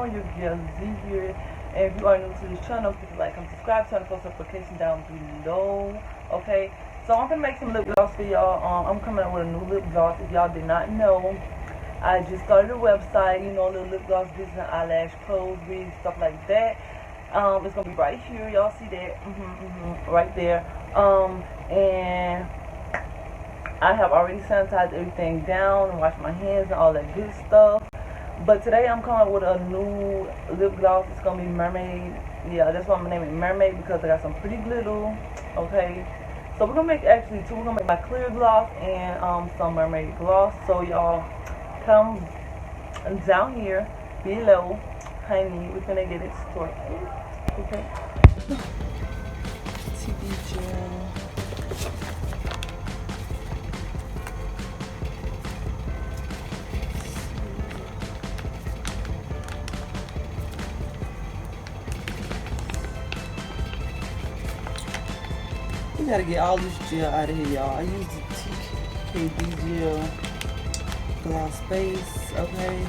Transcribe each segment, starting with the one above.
on, your girl Z here. And if you are new to this channel, please like and subscribe, turn the post notification down below. Okay, so I'm gonna make some lip gloss for y'all. I'm coming out with a new lip gloss. If y'all did not know, I just started a website, you know, little lip gloss business, eyelash pros, wigs, stuff like that. It's gonna be right here. Y'all see that? Right there. And I have already sanitized everything down and washed my hands and all that good stuff. But today I'm coming up with a new lip gloss. It's gonna be Mermaid. Yeah, that's why I'm gonna name it Mermaid, because I got some pretty glitter. Okay, so we're gonna make actually two. We're gonna make my clear gloss and some Mermaid gloss. So y'all come down here below, honey. We're gonna get it started. Okay. TB gel. We gotta get all this gel out of here, y'all. I use the TKB gel gloss base, okay?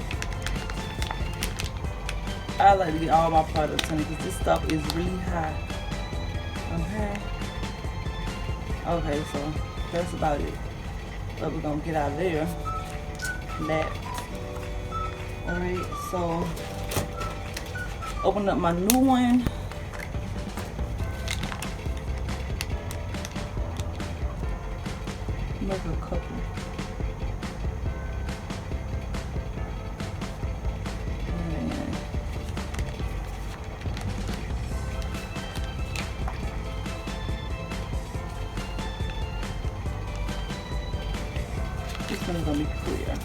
I like to get all my products in it because this stuff is really hot, okay? Okay, so that's about it. But we're gonna get out of there. That. Alright, so open up my new one. Make a couple. This one's gonna be clear.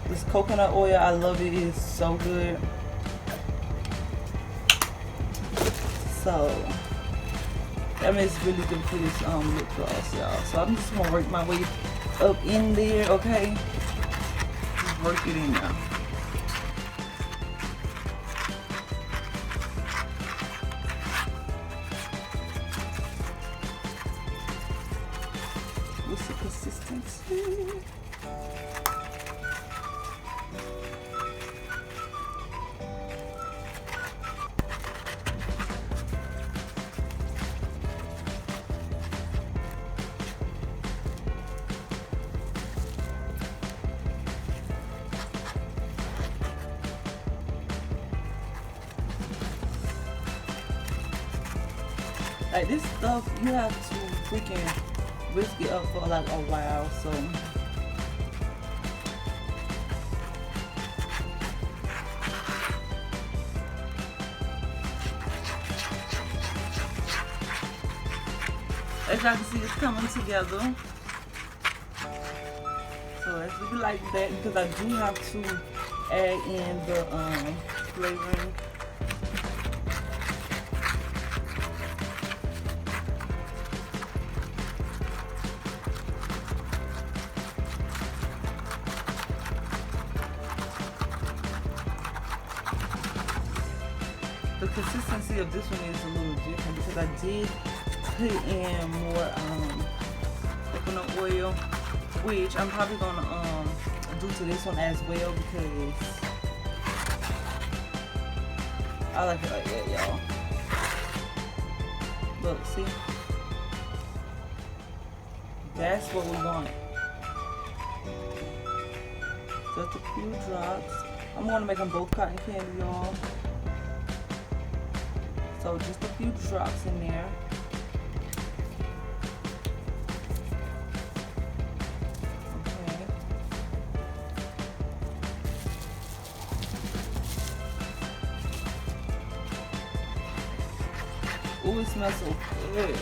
This coconut oil, I love it. It's so good. So that means it's really good for this lip gloss, y'all. So I'm just gonna work my way up in there, okay? Just work it in now. What's the consistency? Like this stuff, you have to freaking whisk it up for like a while. So as y'all can see, it's coming together. So let's leave it like that, because I do have to add in the flavoring. The consistency of this one is a little different because I did put in more coconut oil, which I'm probably gonna do to this one as well, because I like it like that, y'all. Look, see? That's what we want. Just a few drops. I'm gonna make them both cotton candy, y'all. So just a few drops in there. Okay. Ooh, it smells so good.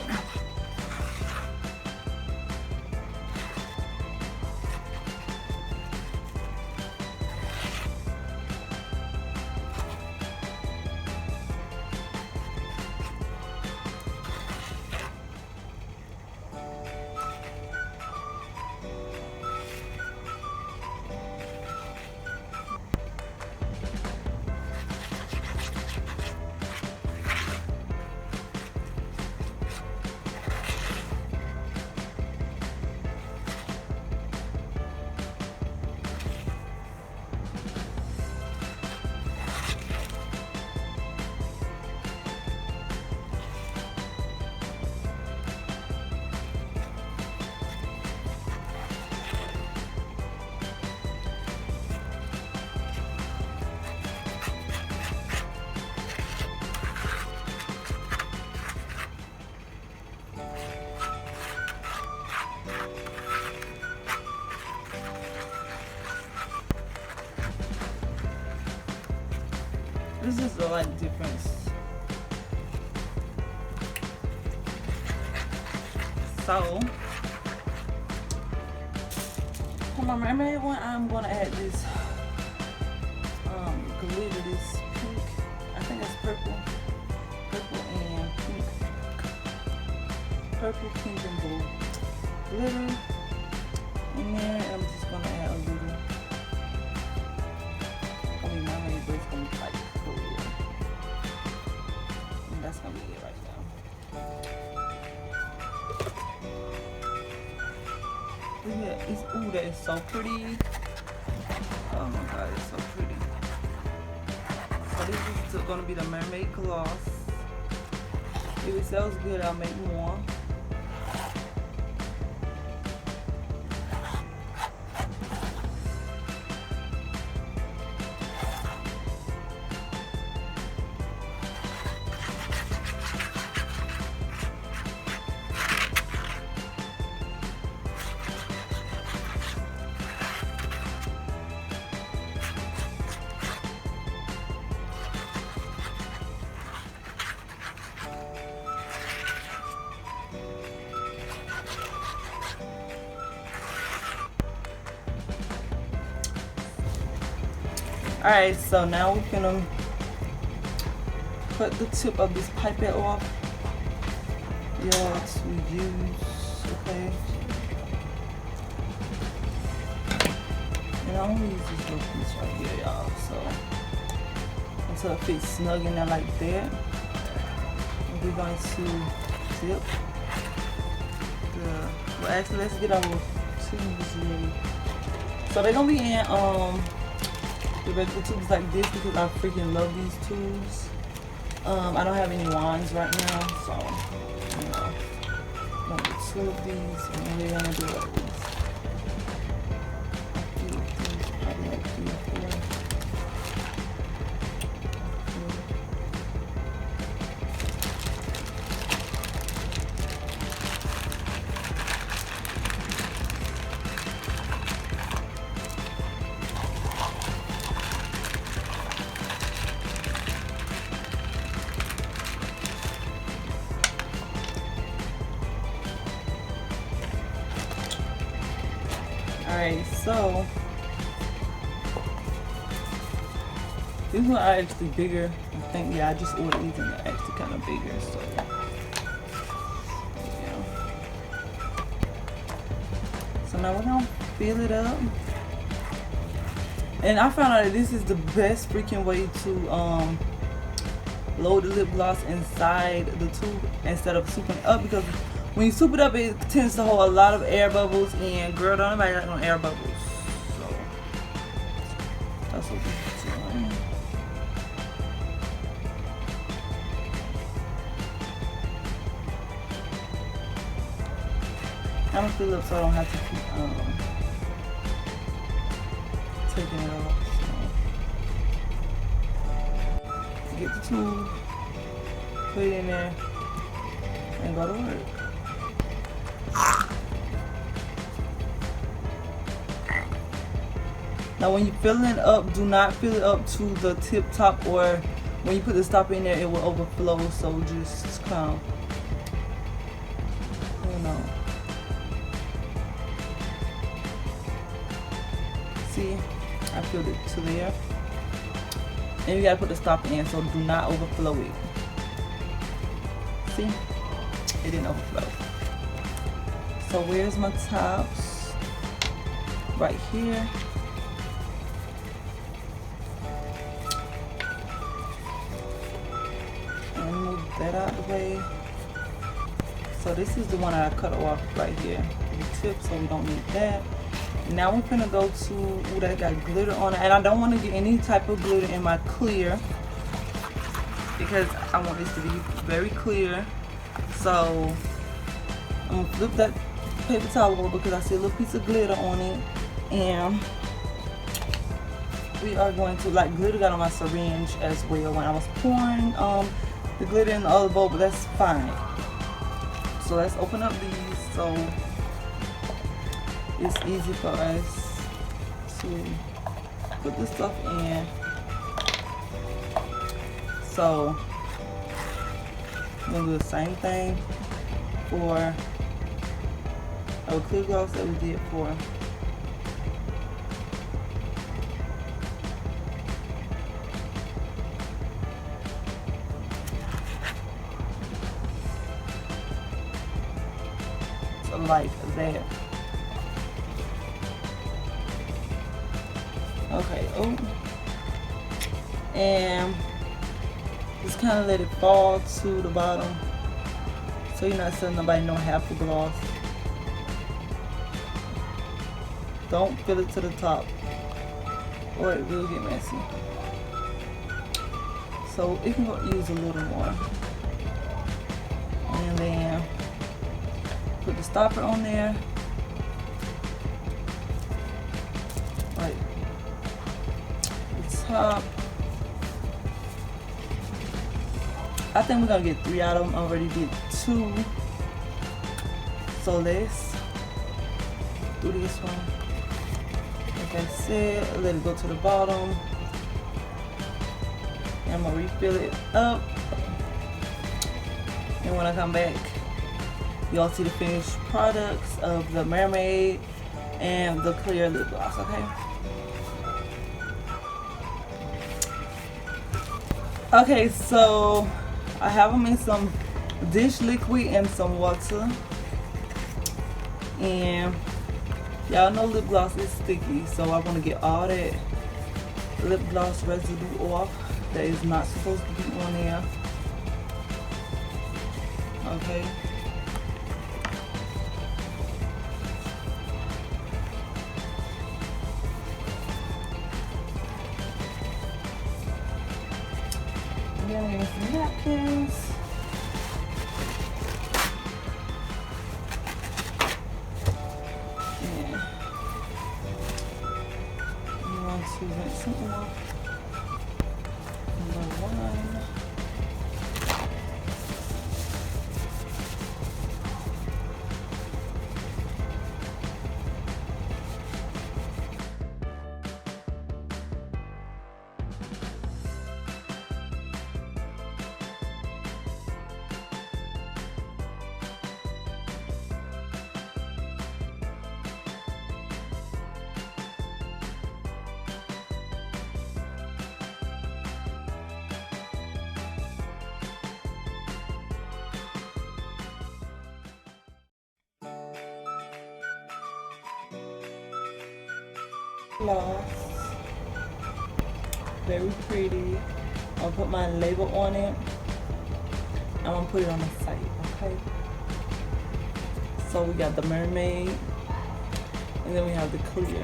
these are like different. So for my mermaid one, I'm gonna add this glitter, this pink. I think it's purple and pink. Purple, pink, and blue glitter. And then I'm just gonna add a little. I mean, mermaid, but it's gonna be like clear. And that's gonna be it right now. Ooh, that is so pretty. Oh my god, it's so pretty. So this is gonna be the mermaid gloss. If it sells good, I'll make more. Alright, so now we're gonna cut the tip of this pipette off. Yes, we use, okay. And I only use this little piece right here, y'all. So until it fits snug in there like that, we're going to zip the. Well, actually, let's get our tubes ready. So they're gonna be in the regular tubes like this because I freaking love these tubes. I don't have any wands right now, so you know, I'm gonna get 2 of these and we're gonna do like this. Probably like 3 or 4. Alright, so these ones are actually bigger. I think, yeah, I just ordered these and they're actually kind of bigger. So, yeah. So now we're gonna fill it up. And I found out that this is the best freaking way to load the lip gloss inside the tube instead of souping it up, because when you soup it up, it tends to hold a lot of air bubbles, and girl, don't nobody like no air bubbles. So that's what we're doing. I'm gonna fill up so I don't have to keep taking it off. So get the tube, put it in there, and go to work. Now when you're filling it up, do not fill it up to the tip top, or when you put the stopper in there it will overflow, so just kind of, you know. See, I filled it to there. And you gotta put the stopper in, so do not overflow it. See, it didn't overflow. So where's my tops? Right here. And move that out of the way. So this is the one that I cut off right here, the tip, so we don't need that. Now we're gonna go to, ooh, that got glitter on it, and I don't want to get any type of glitter in my clear because I want this to be very clear. So I'm gonna flip that paper towel over because I see a little piece of glitter on it, and we are going to, like, glitter got on my syringe as well when I was pouring the glitter in the other bowl, but that's fine. So let's open up these so it's easy for us to put this stuff in. So I'm gonna do the same thing for our clear gloss that we did for like that. Okay, oh, and just kind of let it fall to the bottom so you're not letting nobody know half the gloss. Don't fill it to the top or it will get messy. So it can use a little more. And then put the stopper on there. Like the top. I think we're gonna get 3 out of them. I already did 2. So let's do this one. Like I said, let it go to the bottom. And I'm gonna refill it up. And when I come back, y'all see the finished products of the Mermaid and the clear lip gloss, okay? Okay, so I have them in some dish liquid and some water. And y'all know lip gloss is sticky, so I want to get all that lip gloss residue off that is not supposed to be on there. Okay. Then we have some napkins. And you want to rinse some off. Number 1. Gloss, very pretty. I'll put my label on it. I'm gonna put it on the site, okay? So we got the Mermaid, and then we have the clear.